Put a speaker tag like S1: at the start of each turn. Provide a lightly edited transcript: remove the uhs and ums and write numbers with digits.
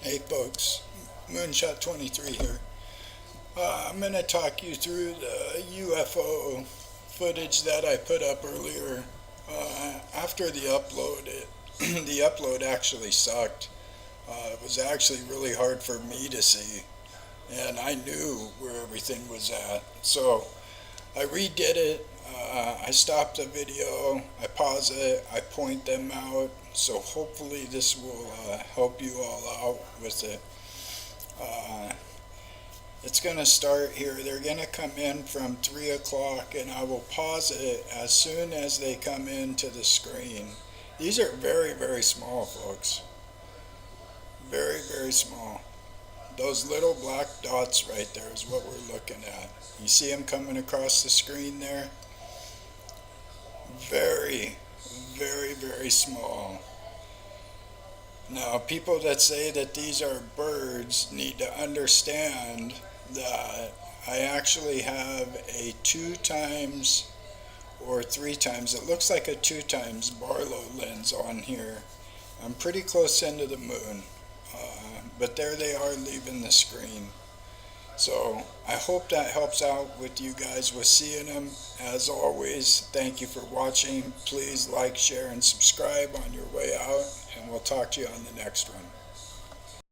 S1: Hey folks, Moonshot 23 here. I'm going to talk you through the UFO footage that I put up earlier. After the upload, the upload actually sucked. It was actually really hard for me to see, and I knew where everything was at. So I redid it. I stopped the video, I pause it, I point them out. So hopefully this will help you all out with it. Uh, it's going to start here. They're going to come in from 3 o'clock, and I will pause it as soon as they come into the screen. These are very, very small, folks. Very, very small. Those little black dots right there is what we're looking at. You see them coming across the screen there? Very, very, very small. Now, people that say that these are birds need to understand that I actually have a 2 times or 3 times, it looks like a 2 times Barlow lens on here. I'm pretty close into the moon, but there they are leaving the screen. So I hope that helps out with you guys with seeing them. As always, thank you for watching. Please like, share, and subscribe on your way out, and we'll talk to you on the next one.